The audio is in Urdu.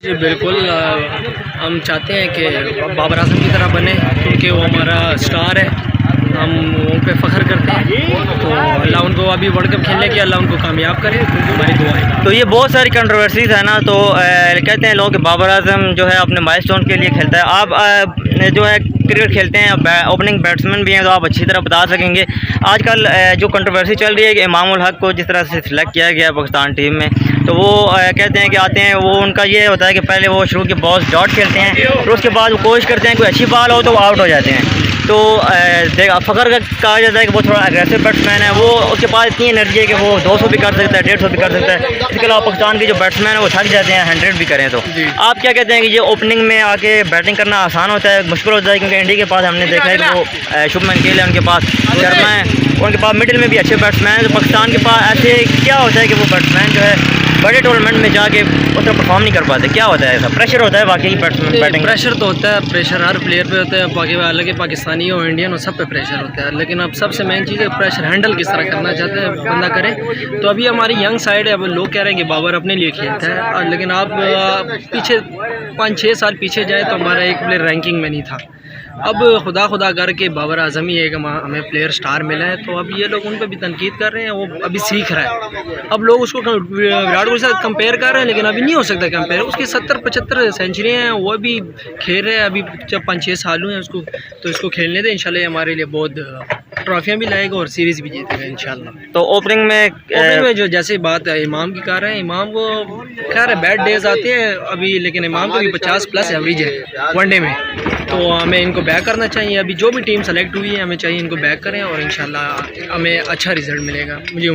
جی بالکل، ہم چاہتے ہیں کہ بابر اعظم کی طرح بنے، کیونکہ وہ ہمارا اسٹار ہے، ہم ان پہ فخر کرتے ہیں۔ تو اللہ ان کو ابھی ورلڈ کپ کھیلنے کی اللہ ان کو کامیاب کرے، کیونکہ ہماری دعا ہے۔ تو یہ بہت ساری کنٹروورسیز ہے نا، تو کہتے ہیں لوگ کہ بابر اعظم جو ہے اپنے مائل اسٹون کے لیے کھیلتا ہے۔ آپ جو ہے کرکٹ کھیلتے ہیں، اوپننگ بیٹسمین بھی ہیں، تو آپ اچھی طرح بتا سکیں گے آج کل جو کنٹروورسی چل رہی ہے کہ امام الحق کو جس طرح سے سلیکٹ کیا گیا پاکستان ٹیم میں، تو وہ کہتے ہیں کہ آتے ہیں، وہ ان کا یہ ہوتا ہے کہ پہلے وہ شروع کے بالز ڈاٹ کھیلتے ہیں، پھر اس کے بعد وہ کوشش کرتے ہیں کوئی اچھی بال ہو تو وہ آؤٹ ہو جاتے ہیں۔ تو فخر کا کہا جاتا ہے کہ وہ تھوڑا اگریسو بیٹسمین ہے، وہ اس کے پاس اتنی انرجی ہے کہ وہ 200 بھی کر سکتا ہے، 150 بھی کر سکتا ہے۔ اس کے علاوہ پاکستان کے جو بیٹسمین ہیں وہ تھک جاتے ہیں 100 بھی کریں تو۔ آپ کیا کہتے ہیں کہ یہ اوپننگ میں آ کے بیٹنگ کرنا آسان ہوتا ہے، مشکل ہوتا ہے؟ کیونکہ انڈیا کے پاس ہم نے دیکھا ہے کہ وہ شبمن گل ہے، ان کے پاس شرما ہے، ان کے پاس مڈل میں بھی اچھے بیٹسمین ہیں۔ تو پاکستان کے پاس ایسے کیا ہوتا ہے کہ وہ بیٹسمین جو ہے بڑے ٹورنامنٹ میں جا کے اس طرح پرفارم نہیں کر پاتے؟ کیا ہوتا ہے ایسا؟ پریشر ہوتا ہے واقعی بیٹسمین بیٹنگ؟ پریشر تو ہوتا ہے، پریشر ہر پلیئر پہ ہوتا ہے، باقی حالانکہ پاکستانی ہو انڈین ہو سب پہ پریشر ہوتا ہے، لیکن اب سب سے مین چیز ہے پریشر ہینڈل کس طرح کرنا چاہتے ہیں بندہ کرے۔ تو ابھی ہماری ینگ سائڈ ہے، اب لوگ کہہ رہے ہیں کہ بابر اپنے لیے کھیلتا ہے، لیکن آپ پیچھے 5-6 سال پیچھے جائے تو ہمارا ایک پلیئر رینکنگ میں نہیں تھا۔ اب خدا کر کے بابر اعظم ہی ہے کہ ہمیں پلیئر سٹار ملا ہے، تو اب یہ لوگ ان پہ بھی تنقید کر رہے ہیں، وہ ابھی سیکھ رہا ہے۔ اب لوگ اس کو وراٹ کوہلی سے کمپیئر کر رہے ہیں، لیکن ابھی نہیں ہو سکتا کمپیئر، اس کی 70-75 سینچری ہیں، وہ بھی کھیل رہے ہیں، ابھی جب 5-6 سال ہوئے ہیں اس کو، تو اس کو کھیلنے دیں، انشاءاللہ یہ ہمارے لیے بہت ٹرافیاں بھی لائے گا اور سیریز بھی جیتے گا انشاءاللہ۔ تو اوپننگ میں جو جیسے بات ہے امام کی کر رہے ہیں، امام وہ خیر ہے بیڈ ڈیز آتے ہیں ابھی، لیکن امام کو بھی 50+ ایوریج ہے ون ڈے میں، تو ہمیں ان کو بیک کرنا چاہیے۔ ابھی جو بھی ٹیم سلیکٹ ہوئی ہے ہمیں چاہیے ان کو بیک کریں، اور انشاءاللہ ہمیں اچھا رزلٹ ملے گا، مجھے